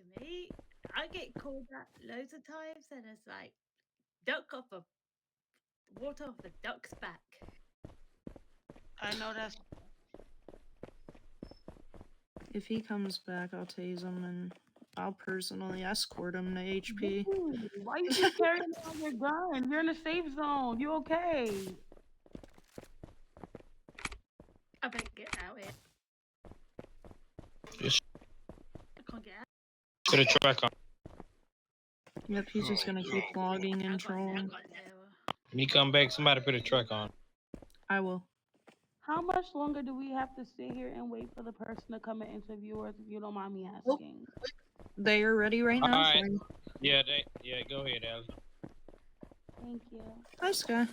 to me. I get called that loads of times, and it's like duck off a water off a duck's back. I know that's. If he comes back, I'll tase him and I'll personally escort him to HP. Dude, why you keep carrying around your gun? You're in a safe zone. You okay? I better get out here. Just I can't get out. put a track on. Yep, he's just gonna keep logging and trolling. When you come back, somebody put a track on. I will. How much longer do we have to sit here and wait for the person to come and interview us, if you don't mind me asking? They are ready right now. Alright. For you. Yeah, go ahead, Alex. Thank you. Hi, Sky.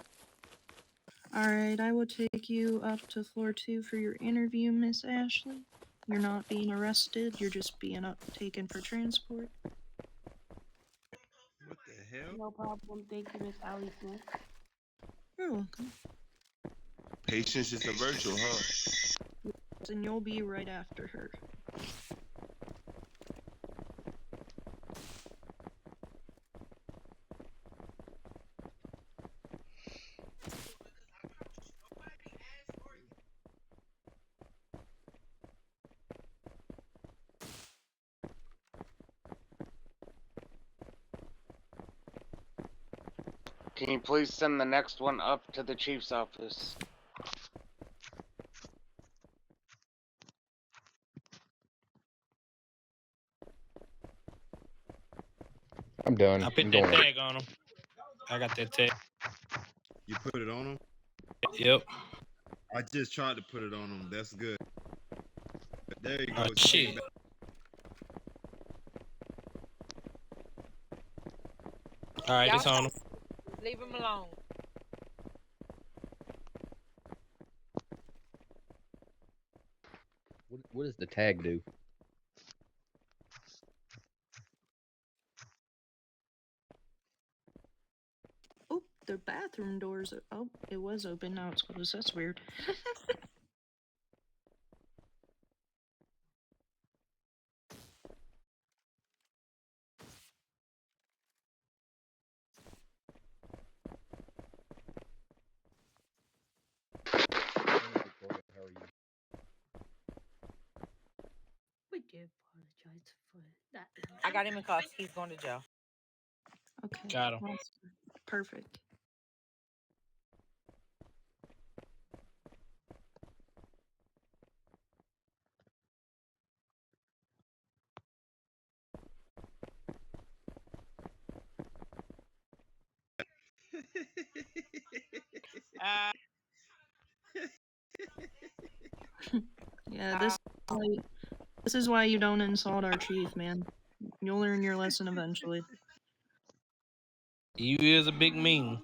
Alright, I will take you up to floor 2 for your interview, Miss Ashley. You're not being arrested, you're just being taken for transport. What the hell? No problem. Thank you, Miss Allie Smith. You're welcome. Patience is a virtue, huh? And you'll be right after her. Can you please send the next one up to the chief's office? I'm done. I put I'm that going. tag on him. I got that tag. You put it on him? Yep. I just tried to put it on him. That's good. There you go. Oh, shit. Alright, it's on him. Leave him alone. What does the tag do? Oh, the bathroom doors. Oh, it was open. Now it's closed. That's weird. We do apologize for that. I got him in cuffs. He's going to jail. Okay. Got him. Perfect. Yeah, this is why you don't insult our chief, man. You'll learn your lesson eventually. You is a big mean.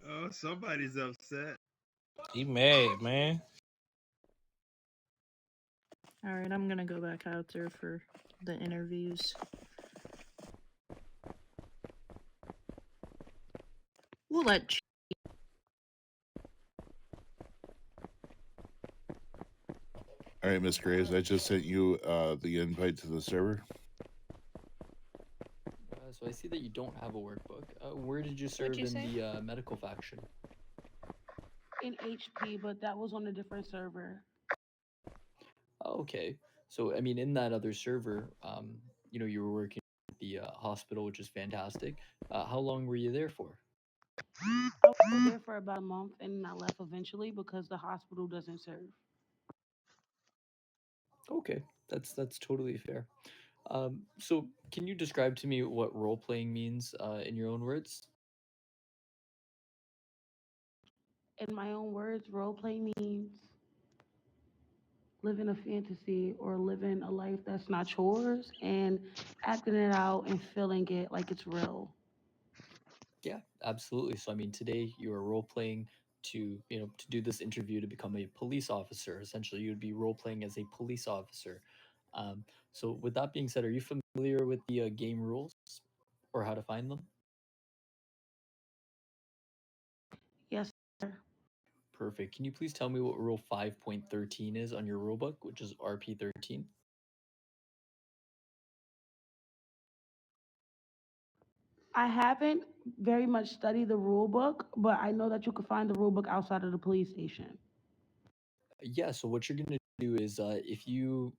Oh, somebody's upset. He mad, man. Alright, I'm gonna go back out there for the interviews. We'll let All right, Miss Graves, I just sent you the invite to the server. So I see that you don't have a workbook. Where did you serve in the medical faction? In HP, but that was on a different server. Oh, okay. So I mean, in that other server, you know, you were working at the hospital, which is fantastic. How long were you there for? I was there for about a month, and I left eventually because the hospital doesn't serve. Okay, that's totally fair. So can you describe to me what role playing means in your own words? In my own words, roleplay means living a fantasy or living a life that's not yours and acting it out and feeling it like it's real. Yeah, absolutely. So I mean, today you are role playing to, you know, to do this interview to become a police officer. Essentially, you would be role playing as a police officer. Um, so with that being said, are you familiar with the game rules or how to find them? Yes, sir. Perfect. Can you please tell me what Rule 5.13 is on your rulebook, which is RP13? I haven't very much studied the rule book, but I know that you could find the rule book outside of the police station. Yeah, so what you're going to do is if you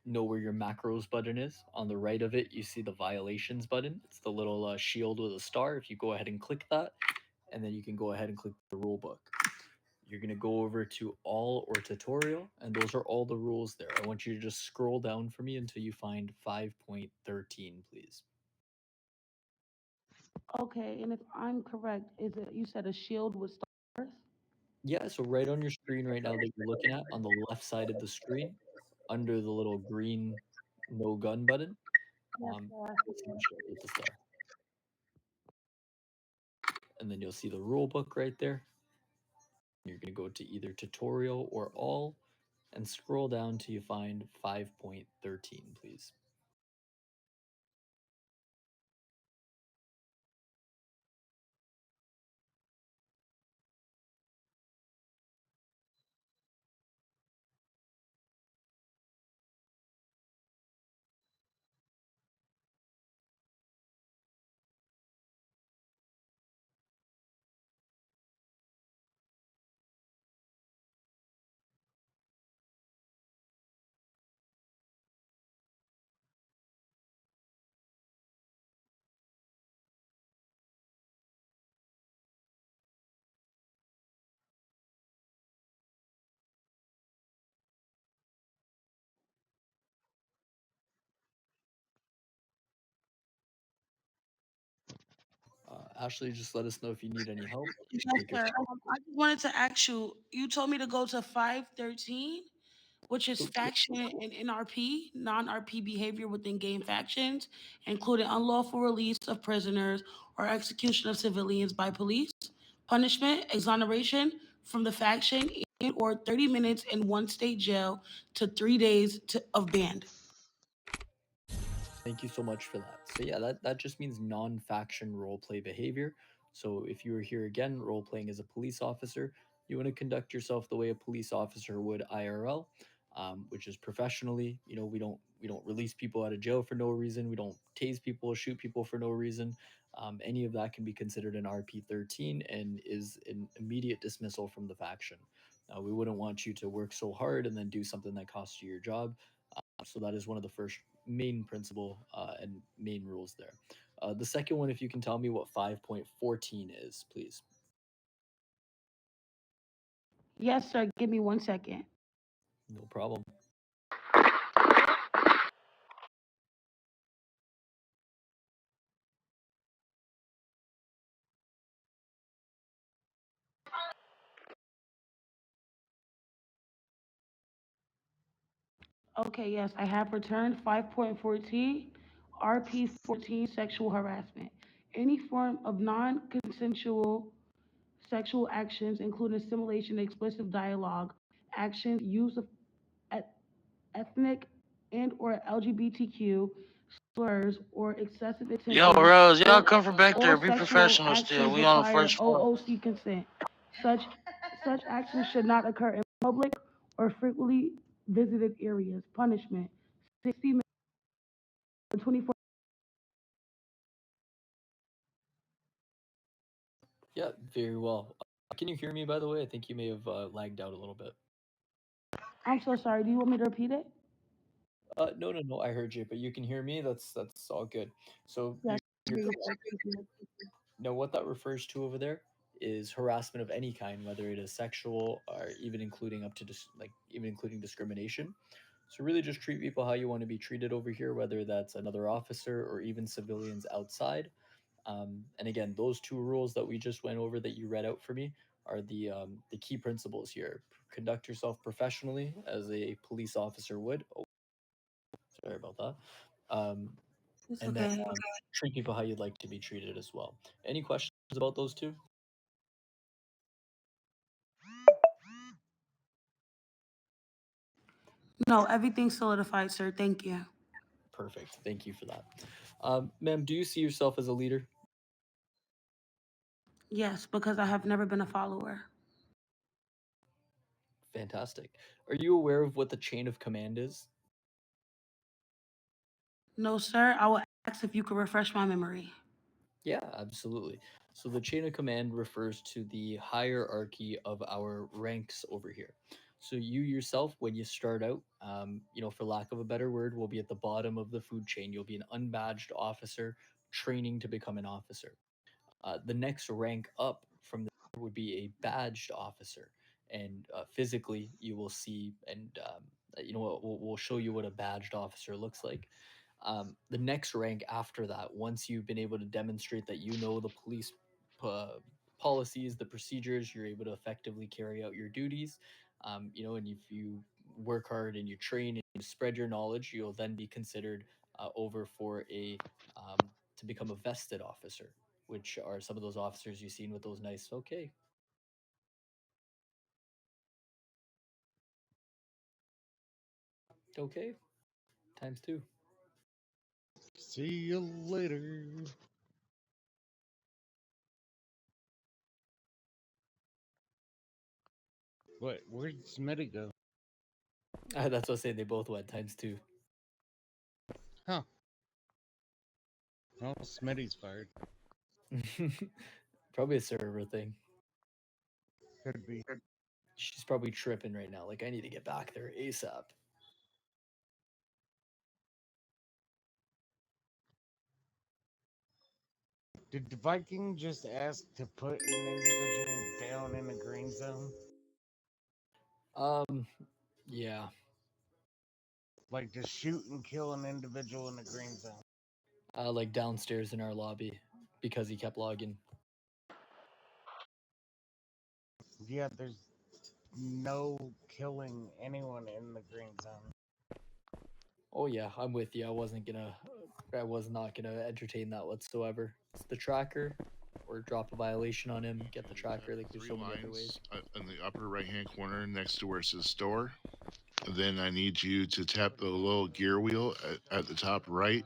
know where your macros button is, on the right of it, you see the violations button. It's the little shield with a star. If you go ahead and click that, and then you can go ahead and click the rule book. You're going to go over to all or tutorial, and those are all the rules there. I want you to just scroll down for me until you find 5.13, please. Okay, and if I'm correct, is it you said a shield with stars? Yeah, so right on your screen right now that you're looking at, on the left side of the screen, under the little green no gun button, Yes, you'll see the shield with the star. And then you'll see the rule book right there. You're going to go to either tutorial or all and scroll down till you find 5.13, please. Ashley, just let us know if you need any help. Yes, Take your sir. I just wanted to ask you. You told me to go to 513, which is So, faction and NRP, non-RP behavior within game factions, including unlawful release of prisoners or execution of civilians by police, punishment, exoneration from the faction, and or 30 minutes in one state jail to 3 days of band. thank you so much for that. So yeah, that just means non-faction roleplay behavior. So if you are here again, role playing as a police officer, you want to conduct yourself the way a police officer would IRL, which is professionally. You know, we don't release people out of jail for no reason. We don't tase people, shoot people for no reason. Any of that can be considered an RP13 and is an immediate dismissal from the faction. We wouldn't want you to work so hard and then do something that costs you your job. So that is one of the first main principle and main rules there. The second one, if you can tell me what 5.14 is, please. Yes, sir. Give me 1 second. No problem. Okay, yes, I have returned 5.14, RP 14, sexual harassment. Any form of non-consensual sexual actions, including simulation, explicit dialogue, actions, use of et- ethnic and or LGBTQ slurs or excessive Yo, attention, Rose, y'all or come from back all there. Be sexual professional still. actions We on the require first floor. OOC consent. Such such actions should not occur in public or frequently visited areas. Punishment: 60 minutes or 24. Yeah, very well. Can you hear me, by the way? I think you may have lagged out a little bit. I'm so sorry. Do you want me to repeat it? No, no, no. I heard you, but you can hear me. That's all good. So Yes. you're correct. Now, what that refers to over there is harassment of any kind, whether it is sexual or even including up to even including discrimination. So really, just treat people how you want to be treated over here, whether that's another officer or even civilians outside. And again, those two rules that we just went over that you read out for me are the key principles here. Conduct yourself professionally as a police officer would. Oh, sorry about that. Um, It's and then okay. treat people how you'd like to be treated as well. Any questions about those two? No, everything's solidified, sir. Thank you. Perfect. Thank you for that. Ma'am, do you see yourself as a leader? Yes, because I have never been a follower. Fantastic. Are you aware of what the chain of command is? No, sir. I will ask if you could refresh my memory. Yeah, absolutely. So the chain of command refers to the hierarchy of our ranks over here. So you yourself, when you start out, for lack of a better word, will be at the bottom of the food chain. You'll be an unbadged officer training to become an officer. The next rank up from there would be a badged officer, and physically you will see, and we'll show you what a badged officer looks like. The next rank after that, once you've been able to demonstrate that you know the police policies, the procedures, you're able to effectively carry out your duties. And if you work hard and you train and you spread your knowledge, you'll then be considered over for to become a vested officer, which are some of those officers you've seen with those nice. Okay. Okay. Times two. See you later. What? Where'd Smitty go? That's what I say. They both went times two. Huh. Oh, Smitty's fired. Probably a server thing. Could be. She's probably tripping right now. Like, I need to get back there ASAP. Did the Viking just ask to put an individual down in the green zone? Yeah. Like to shoot and kill an individual in the green zone? Like downstairs in our lobby because he kept logging. Yeah, there's no killing anyone in the green zone. Oh yeah, I'm with you. I was not gonna entertain that whatsoever. It's the tracker, or drop a violation on him, get the tracker. Like there's 3 so many other lines ways. in the upper right-hand corner next to where it says store. And then I need you to tap the little gear wheel at the top right.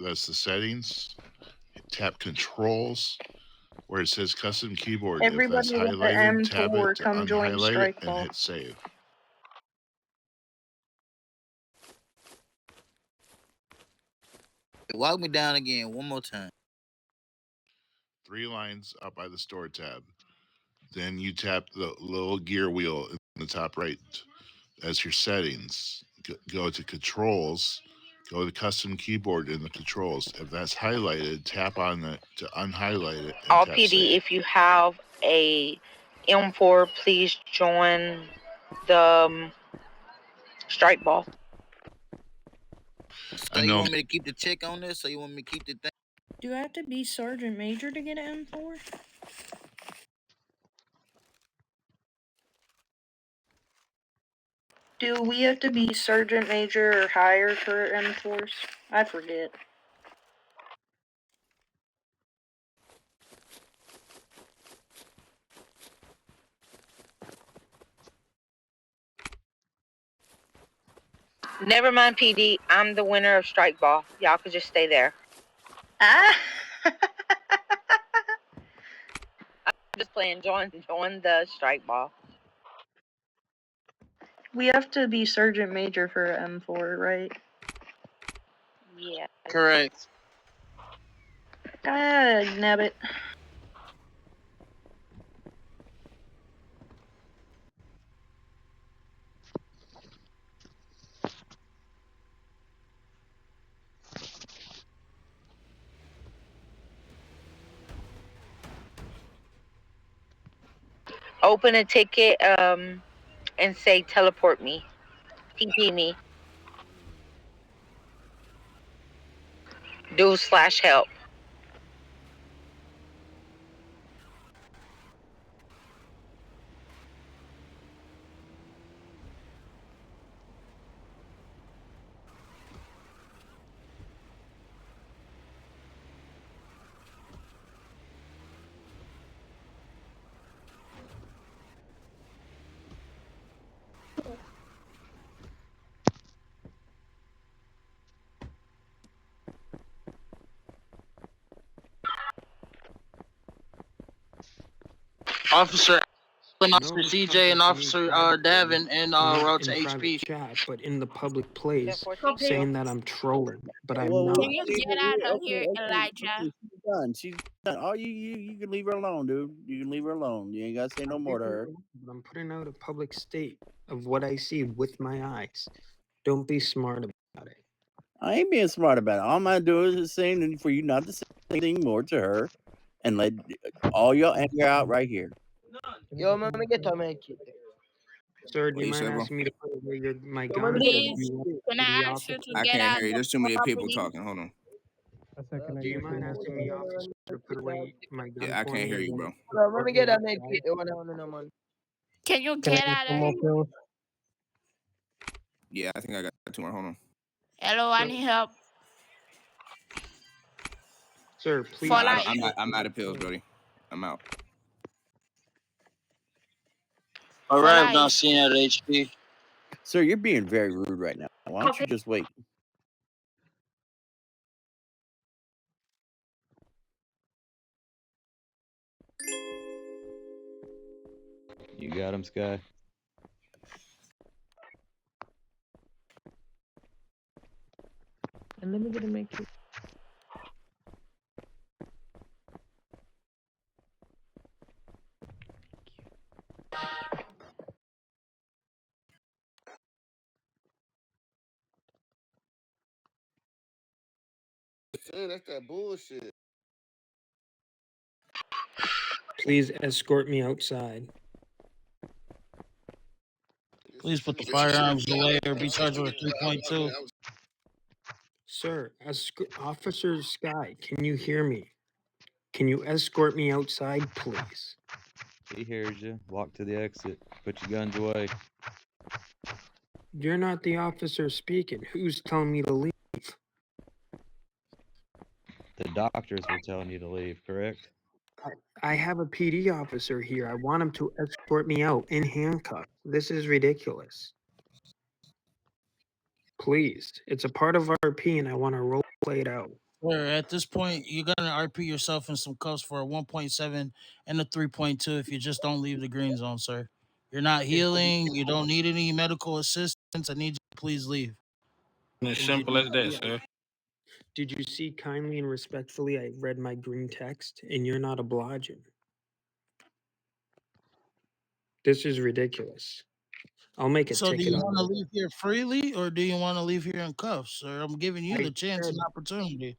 That's the settings. Tap controls where it says custom keyboard. If that's Everybody with the highlighted, tab M4 it to come join unhighlight it and Strikeball. hit save. Walk me down again one more time. 3 lines up by the store tab. Then you tap the little gear wheel in the top right as your settings. Go to controls. Go to custom keyboard in the controls. If that's highlighted, tap on it to unhighlight it. And All tap PD, save. if you have a M4, please join the strike ball. So you want me to keep the check on this, or you want me to keep the thing? Do I have to be Sergeant Major to get an M4? Do we have to be Sergeant Major or higher for M4s? I forget. Never mind, PD. I'm the winner of strike ball. Y'all could just stay there. Ah! I'm just playing. Join the strike ball. We have to be Sergeant Major for M4, right? Yeah. Correct. Ah, nabbit. Open a ticket and say teleport me. TP me. Do/help. Officer Officer CJ and Officer Davin and route to HP. Chat, but in the public place, Copy. saying that I'm trolling, but I'm Well, not. Can you get out of here, Elijah? She's done. She's done. Oh, you can leave her alone, dude. You can leave her alone. You ain't gotta say no more to her. But I'm putting out a public state of what I see with my eyes. Don't be smart about it. I ain't being smart about it. All I'm doing is saying for you not to say anything more to her, and let all your anger out right here. Yo, me get to make it. Sir, do What you you mind said, bro? asking me to put away my gun? Please, can I ask you to I get can't out hear you. of There's too many people property? talking. Hold on. Do you mind asking me, officer, to put away my gun? Yeah, I for can't me hear and you, then bro. escort me me get that outside? make it. Man. Can you get out of here? Yeah, I think I got 2 more. Hold on. Hello, I need help. Sir, please. For like, I'm out of pills, buddy. I'm out. Arrived on scene at HP. Sir, you're being very rude right now. Why don't you just wait? You got him, Sky. And let me get a make it. That's that bullshit. Please escort me outside. Please put the firearms away or be charged with a 3.2. Sir, Officer Sky, can you hear me? Can you escort me outside, please? He hears you. Walk to the exit. Put your guns away. You're not the officer speaking. Who's telling me to leave? The doctors were telling you to leave, correct? I have a PD officer here. I want him to escort me out in handcuffs. This is ridiculous. Please, it's a part of RP and I want to role play it out. Sir, at this point, you're gonna RP yourself in some cuffs for a 1.7 and a 3.2 if you just don't leave the green zone, sir. You're not healing. You don't need any medical assistance. I need you to please leave. As simple as that, sir. Did you see kindly and respectfully I read my green text and you're not obliging? This is ridiculous. I'll make a So do ticket you on want to it. leave here freely or do you want to leave here in cuffs, sir? I'm giving you I the chance and said- opportunity.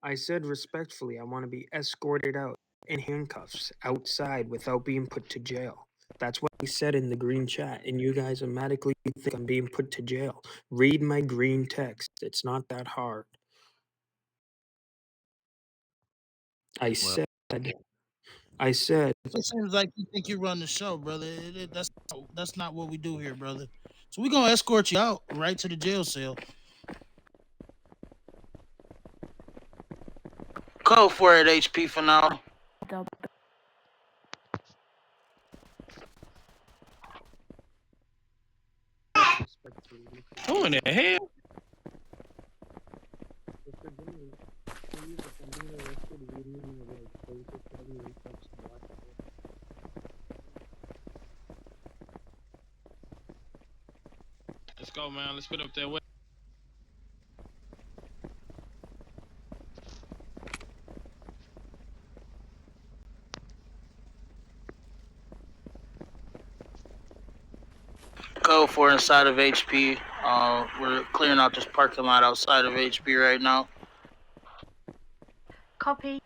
I said respectfully, I want to be escorted out in handcuffs outside without being put to jail. That's what I said in the green chat, and you guys automatically think I'm being put to jail. Read my green text. It's not that hard. I said, It seems like you think you run the show, brother. That's not what we do here, brother. So we're gonna escort you out right to the jail cell. Code for it, HP for now. Who in the hell? Let's go, man. Let's put up that way. Code for inside of HP. We're clearing out this parking lot outside of HP right now. copy.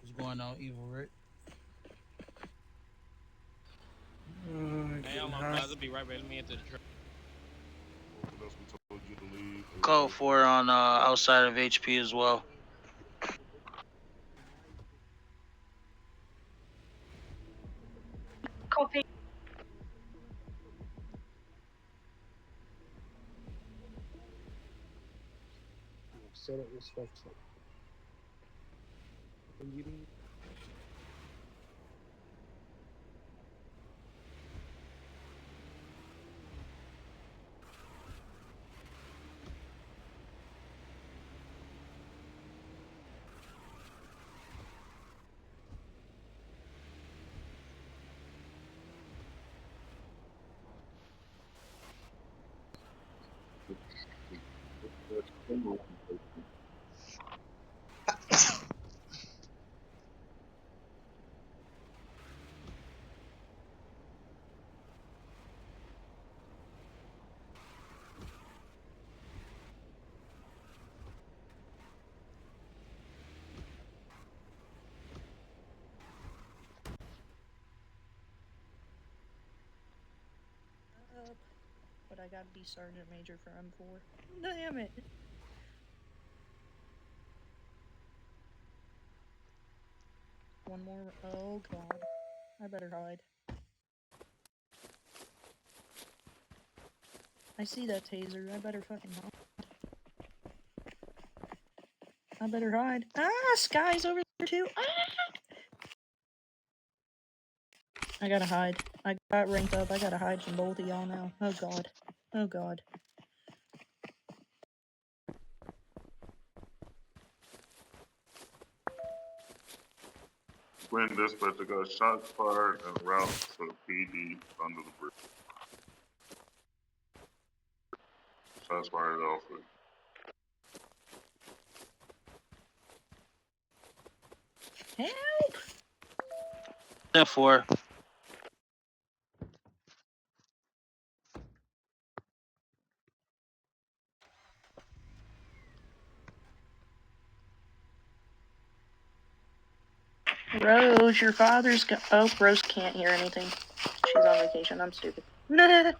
What's going on, Evil Rick? Hey, hold on, guys. I'll be right back. Let me enter the truck. Code 4 on outside of HP as well. Copy. I've said it respectfully. And you didn't But I gotta be Sergeant Major for M4. Damn it. One more. Oh god. I better hide. I see that taser. I better fucking hide. I better hide. Ah, Sky's over there too. Ah! I gotta hide. I got ranked up. I gotta hide from both of y'all now. Oh god. Oh god. When dispatcher got shots fired en route to PD under the bridge. Shots fired Alfred. Help! 10-4. Rose, your father's oh, Rose can't hear anything. She's on vacation. I'm stupid. Nah.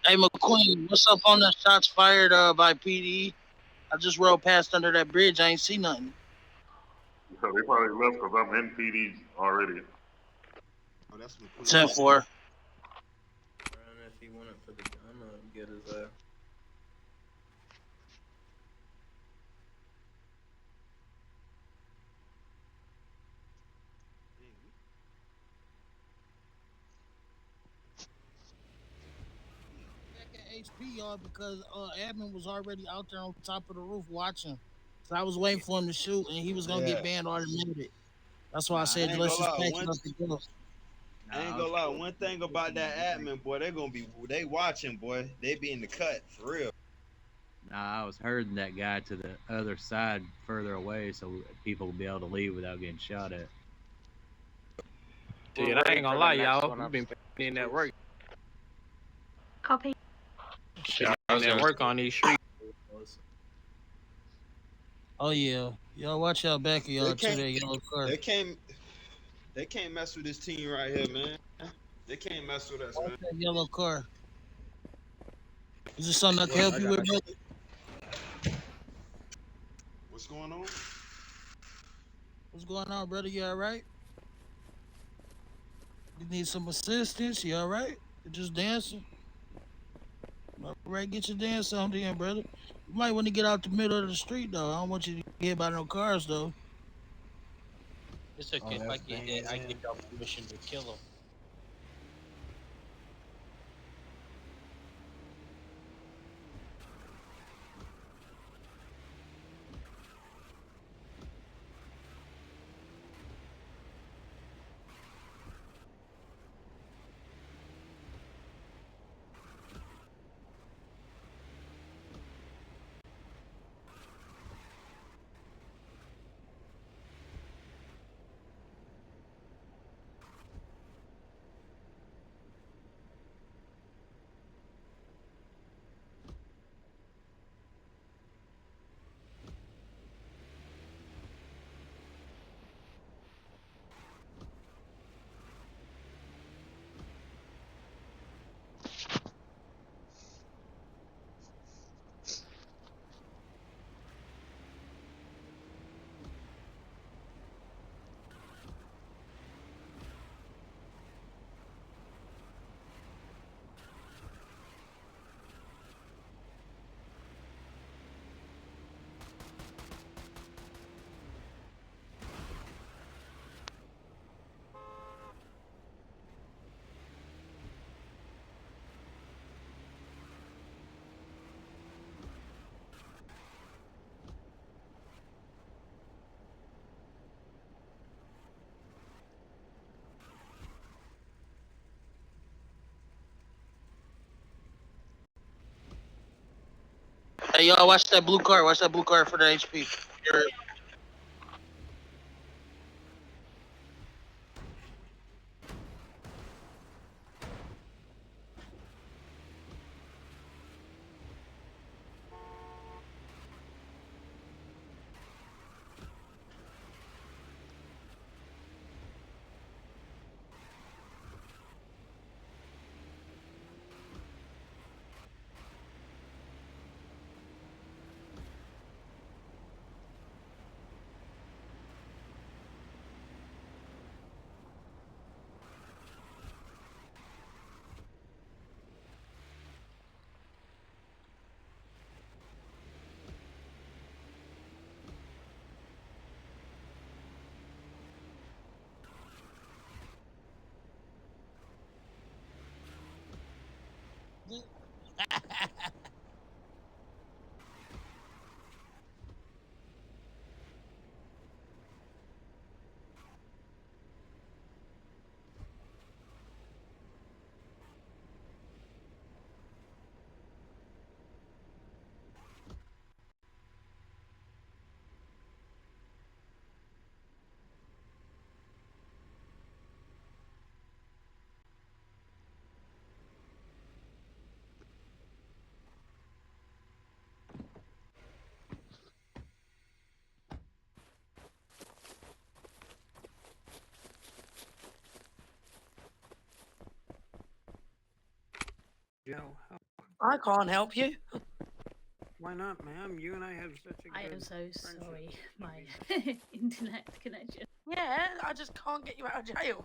Hey McQueen, what's up on the shots fired by PD? I just rode past under that bridge. I ain't see nothing. So they probably left because I'm in PD already. Oh, that's 10-4. If he wanted for the gun, get his ass. Back at HP, y'all, because admin was already out there on top of the roof watching. So I was waiting for him to shoot, and he was gonna get banned automatic. That's why I said ain't let's gonna just lie, patch it up and go. I ain't gonna lie. One thing about that admin, boy, they watching, boy. They be in the cut for real. Nah, I was herding that guy to the other side further away so people would be able to leave without getting shot at. Dude, I ain't gonna lie, y'all. We've been putting in that work. Copy. Putting that work on these streets. Oh yeah, y'all watch y'all back of y'all to that yellow car. They can't mess with this team right here, man. They can't mess with us, man. That yellow car. Is there something I can help you with, brother? What's going on? What's going on, brother? You all right? You need some assistance? You all right? You just dancing? All right, get your dance on then, brother. You might want to get out the middle of the street, though. I don't want you to get hit by no cars, though. It's okay. If I get hit, I get y'all permission to kill him. Hey, y'all, watch that blue card. Watch that blue card for the HP. Joe, I can't help you. why not, ma'am? You and I have such a I good am so friendship. sorry. My internet connection. Yeah, I just can't get you out of jail.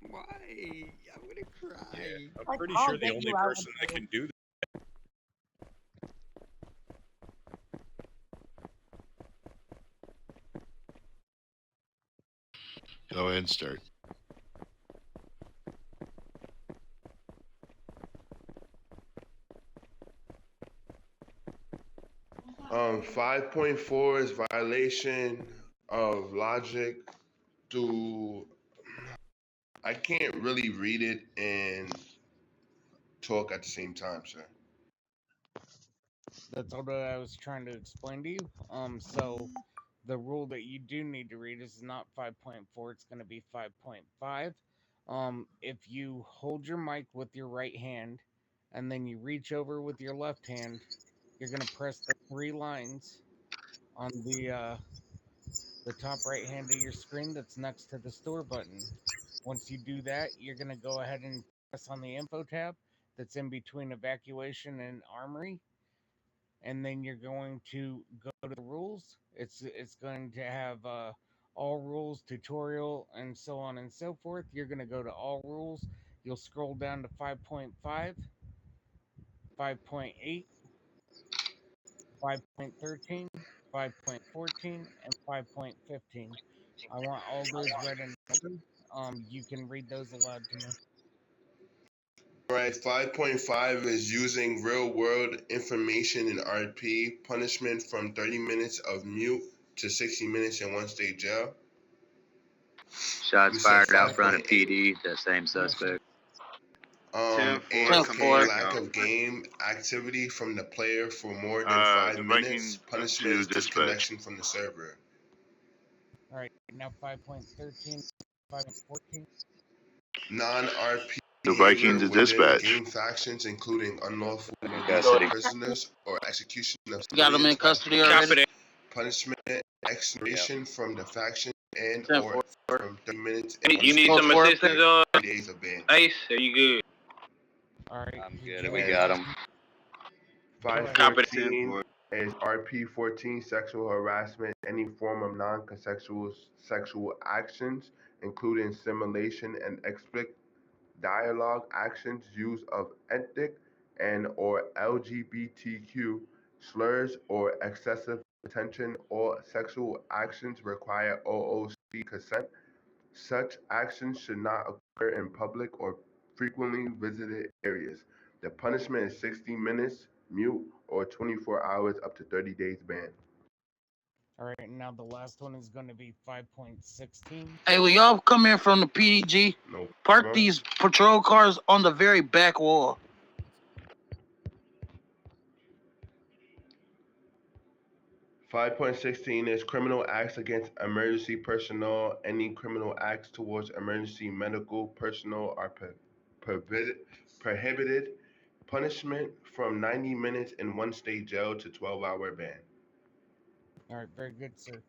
Why? I'm gonna cry. I I'm pretty can't sure the get only you out of person that jail. can do that. Go ahead and start. Um, 5.4 is violation of logic. I can't really read it and talk at the same time, sir. That's all that I was trying to explain to you. So the rule that you do need to read is not 5.4, it's going to be 5.5. If you hold your mic with your right hand and then you reach over with your left hand, you're going to press the 3 lines on the top right hand of your screen that's next to the store button. Once you do that, you're going to go ahead and press on the info tab that's in between evacuation and armory. And then you're going to go to the rules. It's going to have all rules, tutorial, and so on and so forth. You're going to go to all rules. You'll scroll down to 5.5, 5.8, 5.13, 5.14, and 5.15. I want all those read in order. You can read those aloud to me. All right, 5.5 is using real world information in RP, punishment from 30 minutes of mute to 60 minutes in 1-state jail. Shots You said fired out front of 5.8. PD. That same suspect. 10-4, 10-4. committing lack of game activity from the player for more than 5 the minutes. Vikings Punishment to is dispatch. disconnection from the server. All right, now 5.13, 5.14. Non-RP The behavior Vikings to within dispatch. game factions, including unlawful release Custody. of prisoners or execution of Got him in civilians by custody police. already. Punishment, exoneration from the faction and 10-4. or from 30 minutes You and need some assistance, 30 days of ban. Ice? Are you good? All right, I'm did good. you We guys got have him. Go ahead. 514 is RP14 sexual harassment, any form of non-consensual sexual actions, including simulation and explicit dialogue actions, use of ethnic and or LGBTQ slurs or excessive attention or sexual actions require OOC consent. Such actions should not occur in public or frequently visited areas. The punishment is 60 minutes, mute, or 24 hours up to 30 days ban. All right, now the last one is going to be 5.16. Hey, will y'all come in from the PDG? No Park problem. these patrol cars on the very back wall. 5.16 is criminal acts against emergency personnel. Any criminal acts towards emergency medical personnel are prohibited. Punishment from 90 minutes in one state jail to 12-hour ban. All right, very good, sir.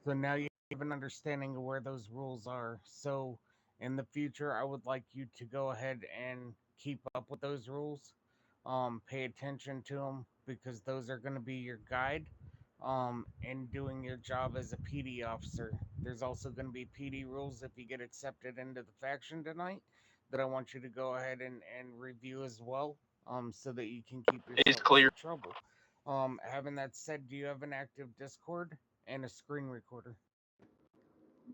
So now you have an understanding of where those rules are. So in the future, I would like you to go ahead and keep up with those rules. Pay attention to them because those are going to be your guide in doing your job as a PD officer. There's also going to be PD rules if you get accepted into the faction tonight that I want you to go ahead and review as well, so that you can keep yourself out of trouble. Having that said, do you have an active Discord and a screen recorder?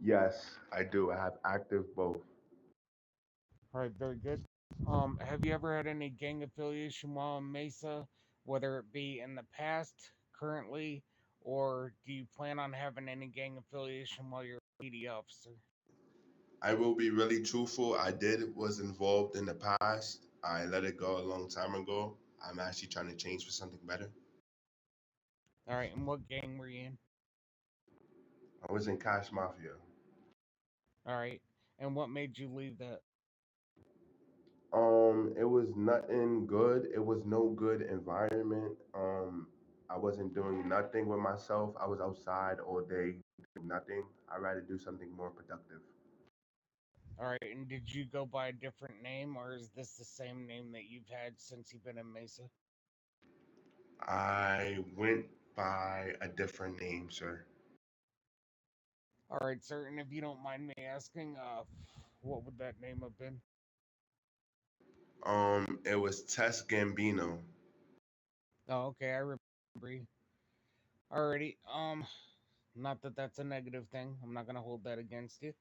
Yes, I do. I have active both. All right, very good. Have you ever had any gang affiliation while in Mesa, whether it be in the past, currently, or do you plan on having any gang affiliation while you're a PD officer? I will be really truthful. Was involved in the past. I let it go a long time ago. I'm actually trying to change for something better. All right, and what gang were you in? I was in Cash Mafia. All right, and what made you leave that? It was nothing good. It was no good environment. I wasn't doing nothing with myself. I was outside all day doing nothing. I'd rather do something more productive. All right, and did you go by a different name, or is this the same name that you've had since you've been in Mesa? I went by a different name, sir. All right, sir, and if you don't mind me asking, what would that name have been? It was Tess Gambino. Oh, okay, I remember you. Alrighty, not that that's a negative thing. I'm not gonna hold that against you.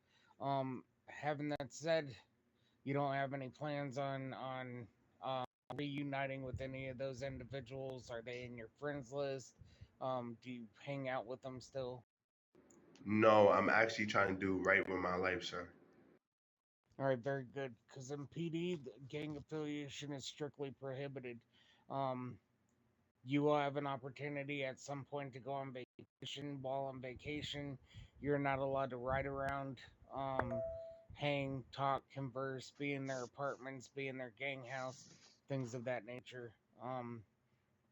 Having that said, you don't have any plans on reuniting with any of those individuals? Are they in your friends list? Do you hang out with them still? No, I'm actually trying to do right with my life, sir. All right, very good. Because in PD, the gang affiliation is strictly prohibited. Um, you will have an opportunity at some point to go on vacation. While on vacation, you're not allowed to ride around, um, hang, talk, converse, be in their apartments, be in their gang house, things of that nature.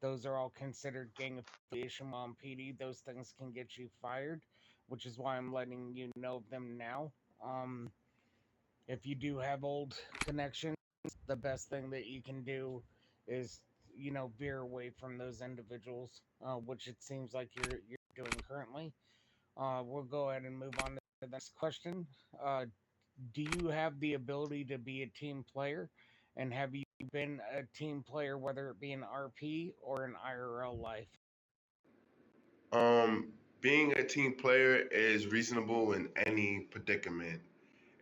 Those are all considered gang affiliation while on PD. Those things can get you fired, which is why I'm letting you know of them now. Um, if you do have old connections, the best thing that you can do is, veer away from those individuals, which it seems like you're doing currently. We'll go ahead and move on to the next question. Do you have the ability to be a team player, and have you been a team player, whether it be in RP or in IRL life? Being a team player is reasonable in any predicament.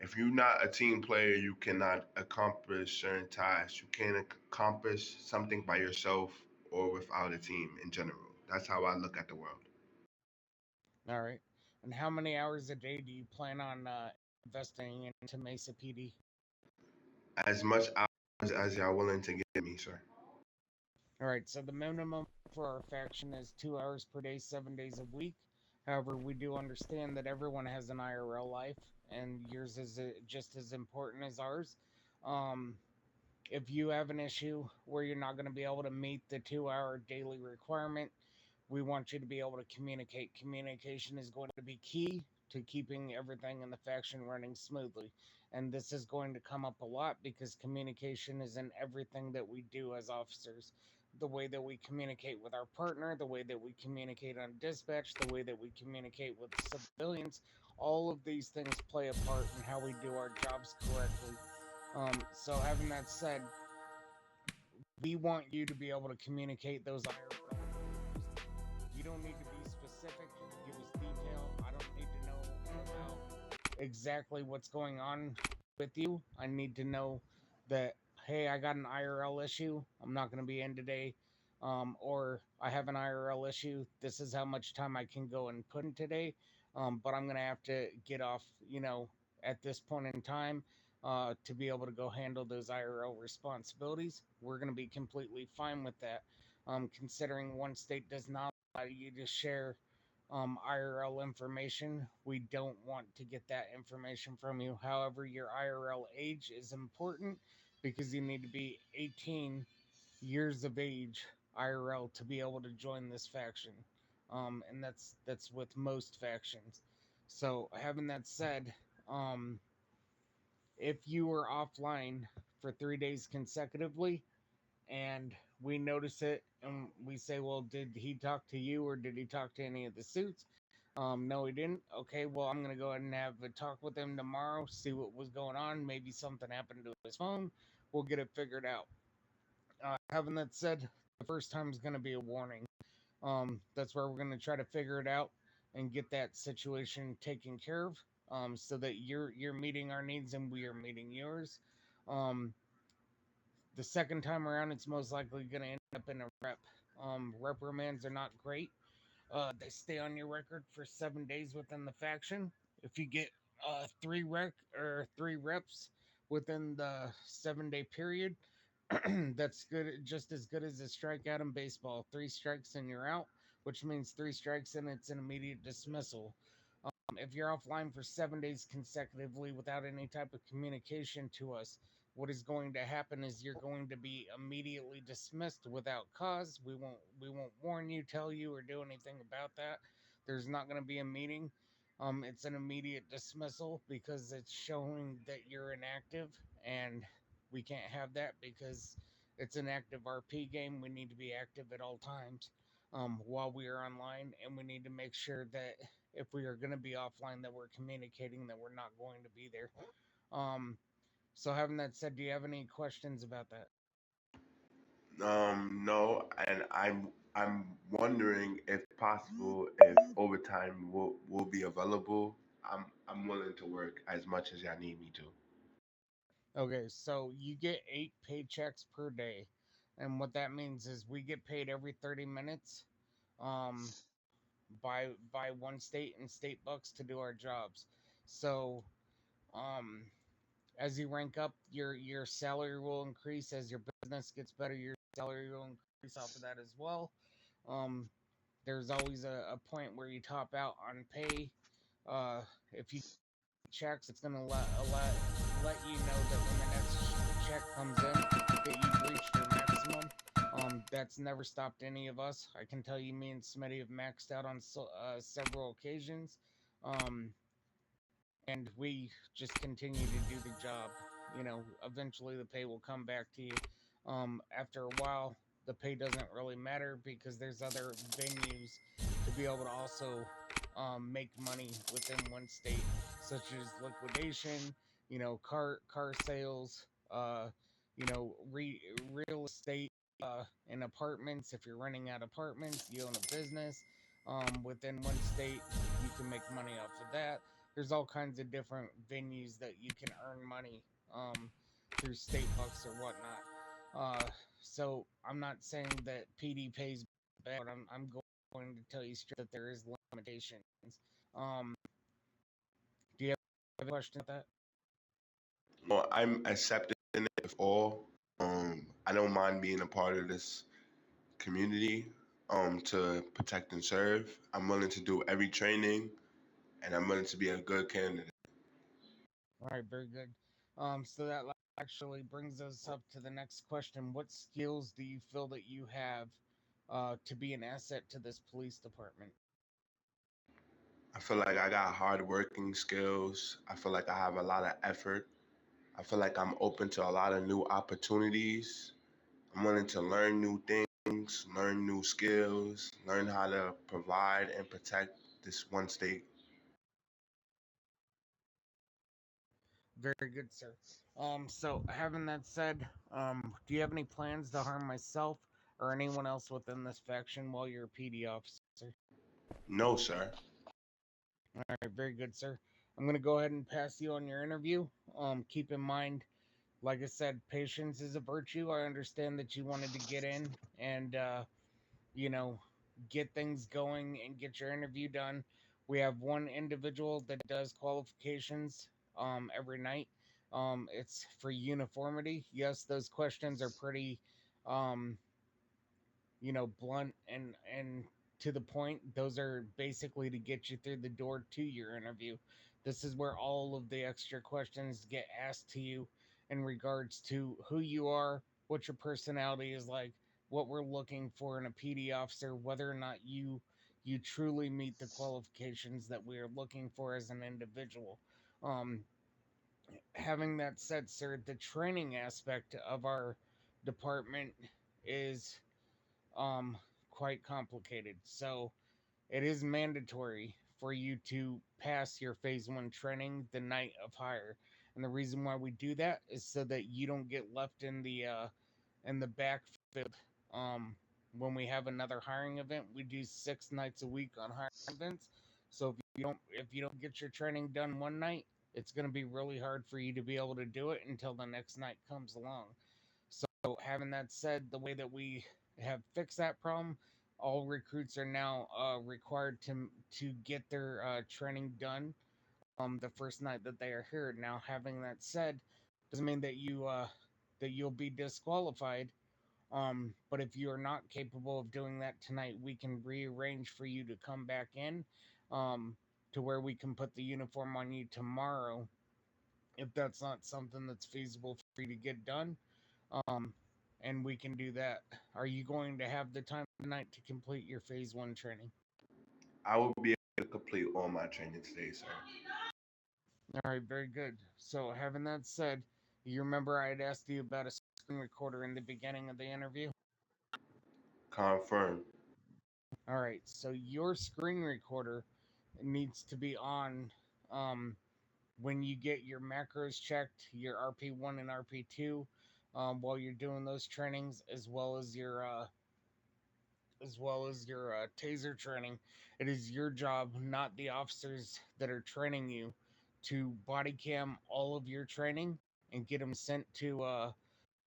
If you're not a team player, you cannot accomplish certain tasks. You can't accomplish something by yourself or without a team in general. That's how I look at the world. All right. And how many hours a day do you plan on investing into Mesa PD? As much hours as y'all willing to give me, sir. All right. So the minimum for our faction is 2 hours per day, 7 days a week. However, we do understand that everyone has an IRL life, and yours is just as important as ours. Um, if you have an issue where you're not going to be able to meet the 2 hour daily requirement, we want you to be able to communicate. Communication is going to be key to keeping everything in the faction running smoothly. And this is going to come up a lot because communication is in everything that we do as officers. The way that we communicate with our partner, the way that we communicate on dispatch, the way that we communicate with civilians, all of these things play a part in how we do our jobs correctly. So having that said, we want you to be able to communicate those IRL. You don't need to be specific. Give us detail. I don't need to know about exactly what's going on with you. I need to know that, hey, I got an IRL issue. I'm not going to be in today. Or I have an IRL issue. This is how much time I can go and put in today. But I'm going to have to get off, at this point in time, to be able to go handle those IRL responsibilities. We're going to be completely fine with that. Considering one state does not allow you to share IRL information. We don't want to get that information from you. However, your IRL age is important because you need to be 18 years of age IRL to be able to join this faction. And that's with most factions. So having that said, if you were offline for 3 days consecutively and we notice it and we say, well, did he talk to you or did he talk to any of the suits? No, he didn't. Okay, well, I'm gonna go ahead and have a talk with him tomorrow, see what was going on. Maybe something happened to his phone. We'll get it figured out. Having that said, the first time is gonna be a warning. That's where we're gonna try to figure it out and get that situation taken care of. So that you're meeting our needs and we are meeting yours. Um, the second time around, it's most likely going to end up in a rep. Reprimands are not great. They stay on your record for 7 days within the faction. If you get three reps within the 7 day period, that's good, just as good as a strikeout in baseball. 3 strikes and you're out, which means 3 strikes and it's an immediate dismissal. If you're offline for 7 days consecutively without any type of communication to us, what is going to happen is you're going to be immediately dismissed without cause. We won't warn you, tell you, or do anything about that. There's not going to be a meeting. It's an immediate dismissal because it's showing that you're inactive, and we can't have that because it's an active RP game. We need to be active at all times while we are online, and we need to make sure that if we are going to be offline, that we're communicating that we're not going to be there. So having that said, do you have any questions about that? No, and I'm wondering if possible if overtime will be available. I'm willing to work as much as y'all need me to. Okay, so you get 8 paychecks per day, and what that means is we get paid every 30 minutes, um, by one state and state bucks to do our jobs. So, um, as you rank up, your salary will increase. As your business gets better, your salary will increase off of that as well. Um, there's always a point where you top out on pay. If you checks, it's gonna let you know that when the next check comes in, that you've reached your maximum. That's never stopped any of us. I can tell you, me and Smitty have maxed out on several occasions. Um, and we just continue to do the job. Eventually the pay will come back to you. After a while, the pay doesn't really matter because there's other venues to be able to also make money within one state, such as liquidation, car sales, real estate, and apartments. If you're renting out apartments, you own a business within one state, you can make money off of that. There's all kinds of different venues that you can earn money through state bucks or whatnot. So I'm not saying that PD pays bad, but I'm going to tell you straight that there is limitations. Um, do you have a question about that? Well, I'm accepting it if all. I don't mind being a part of this community to protect and serve. I'm willing to do every training, and I'm willing to be a good candidate. All right, very good. So that actually brings us up to the next question. What skills do you feel that you have to be an asset to this police department? I feel like I got hard working skills. I feel like I have a lot of effort. I feel like I'm open to a lot of new opportunities. I'm willing to learn new things, learn new skills, learn how to provide and protect this one state. Very good, sir. So having that said, do you have any plans to harm myself or anyone else within this faction while you're a PD officer? No, sir. All right, very good, sir. I'm gonna go ahead and pass you on your interview. Keep in mind, like I said, patience is a virtue. I understand that you wanted to get in and you know, get things going and get your interview done. We have one individual that does qualifications every night. It's for uniformity. Yes, those questions are pretty, um, blunt and to the point. Those are basically to get you through the door to your interview. This is where all of the extra questions get asked to you in regards to who you are, what your personality is like, what we're looking for in a PD officer, whether or not you truly meet the qualifications that we are looking for as an individual. Um, Having that said, sir, the training aspect of our department is um quite complicated. So it is mandatory for you to pass your phase 1 training the night of hire. And the reason why we do that is so that you don't get left in the backfield. Um when we have another hiring event, we do 6 nights a week on hiring events. So if you don't get your training done one night, it's going to be really hard for you to be able to do it until the next night comes along. So having that said, the way that we have fixed that problem, all recruits are now required to get their training done the first night that they are here. Now, having that said, doesn't mean that you'll be disqualified. But if you are not capable of doing that tonight, we can rearrange for you to come back in, um, to where we can put the uniform on you tomorrow, if that's not something that's feasible for you to get done. Um, and we can do that. Are you going to have the time tonight to complete your phase 1 training? I will be able to complete all my training today, sir. All right, very good. So, having that said, you remember I had asked you about a screen recorder in the beginning of the interview? Confirm. All right, so your screen recorder needs to be on um, when you get your macros checked, your RP1 and RP2, while you're doing those trainings, as well as your taser training. It is your job, not the officers that are training you, to body cam all of your training and get them sent to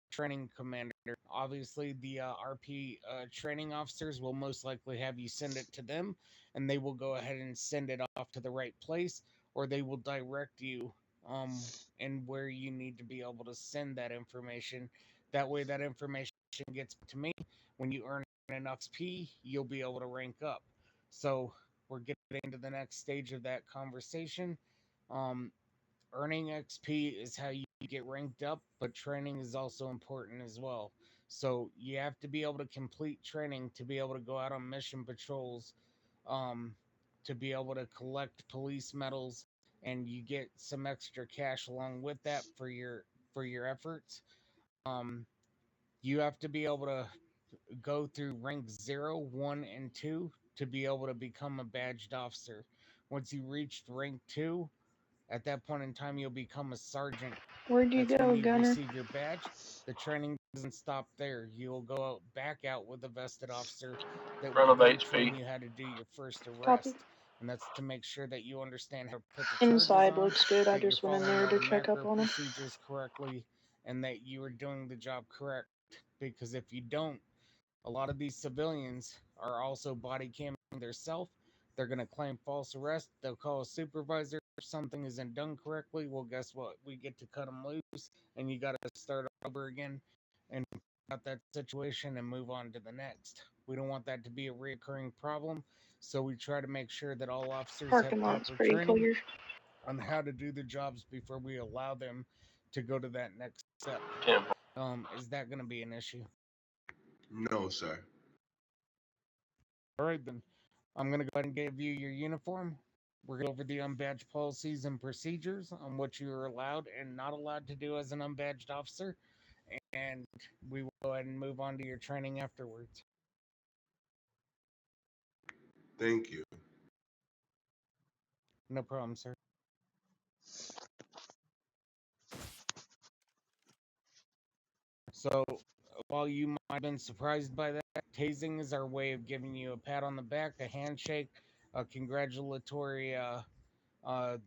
training commander. Obviously, the RP training officers will most likely have you send it to them, and they will go ahead and send it off to the right place, or they will direct you in where you need to be able to send that information. That way, that information gets to me. When you earn enough XP, you'll be able to rank up. So we're getting to the next stage of that conversation. Um, Earning XP is how you get ranked up, but training is also important as well. So you have to be able to complete training to be able to go out on mission patrols, um, to be able to collect police medals, and you get some extra cash along with that for your efforts. Um, you have to be able to go through rank 0, 1, and 2 to be able to become a badged officer. Once you reach rank 2, at that point in time, you'll become a sergeant. Where'd you That's when go, you Gunner? receive your badge. The training doesn't stop there. You'll go back out with a vested officer that will Front of then train HP. you how to do your first Copy. arrest. And that's to make sure that you understand how to put the charges Inside on, looks good. I that you're just went in following there all to the check up macro on him. procedures correctly, and that you are doing the job correct. Because if you don't, a lot of these civilians are also body camming themselves. They're going to claim false arrest. They'll call a supervisor if something isn't done correctly. Well, guess what? We get to cut them loose, and you got to start over again and out that situation and move on to the next. We don't want that to be a reoccurring problem, so we try to make sure that all officers have Parking lot's proper pretty training clear. on how to do the jobs before we allow them to go to that next step. Is that going to be an issue? No, sir. All right, then. I'm going to go ahead and give you your uniform. We're going to go over the unbadged policies and procedures on what you are allowed and not allowed to do as an unbadged officer. And we will go ahead and move on to your training afterwards. Thank you. No problem, sir. So, while you might have been surprised by that, tasing is our way of giving you a pat on the back, a handshake, a congratulatory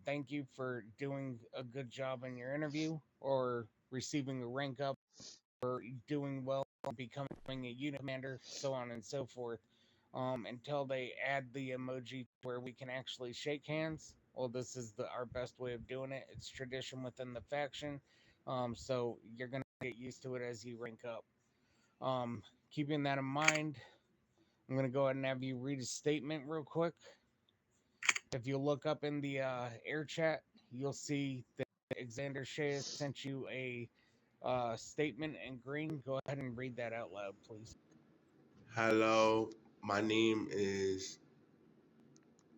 thank you for doing a good job in your interview, or receiving a rank up, or doing well, becoming a unit commander, so on and so forth. Until they add the emoji where we can actually shake hands. Well, this is our best way of doing it. It's tradition within the faction. So you're gonna get used to it as you rank up. Keeping that in mind, I'm gonna go ahead and have you read a statement real quick. If you look up in the air chat, you'll see that Xander Shea sent you a statement in green. Go ahead and read that out loud, please. Hello, my name is.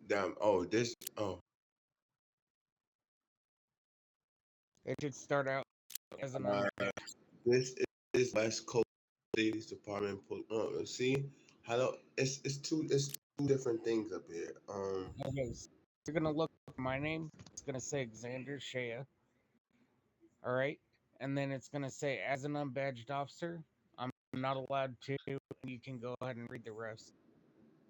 Damn. Oh, this. Oh, It should start out as an this is West Coast Police Department. See, hello. It's two different things up here. Okay, so you're gonna look up my name. It's gonna say Xander Shea. All right, and then it's gonna say as an unbadged officer, I'm not allowed to. You can go ahead and read the rest.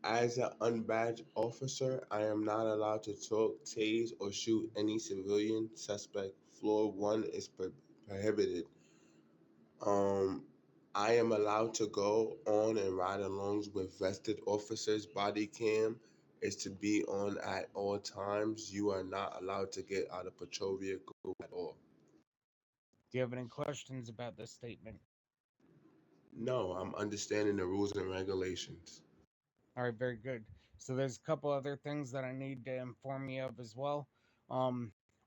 As an unbadged officer, I am not allowed to talk, tase, or shoot any civilian suspect. Floor 1 is prohibited. I am allowed to go on and ride along with vested officers. Body cam is to be on at all times. You are not allowed to get out of patrol vehicle at all. Do you have any questions about this statement? No, I'm understanding the rules and regulations. All right, very good. So there's a couple other things that I need to inform you of as well.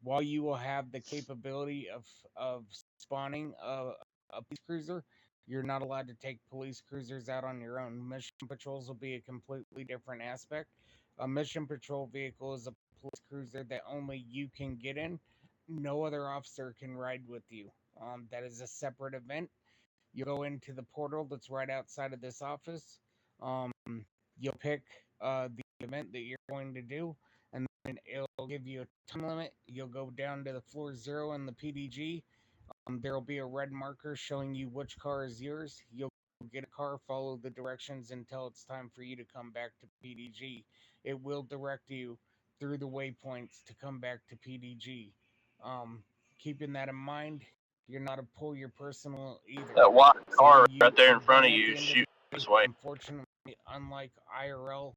While you will have the capability of spawning a police cruiser, you're not allowed to take police cruisers out on your own. Mission patrols will be a completely different aspect. A mission patrol vehicle is a police cruiser that only you can get in. No other officer can ride with you. That is a separate event. You go into the portal that's right outside of this office. You'll pick the event that you're going to do, and then it'll give you a time limit. You'll go down to the floor 0 in the PDG. There'll be a red marker showing you which car is yours. You'll get a car, follow the directions until it's time for you to come back to PDG. It will direct you through the waypoints to come back to PDG. Keeping that in mind, you're not to pull your personal either. That white So car when you right there in are front done of at you the is end of shooting the day, this way. unfortunately, unlike IRL,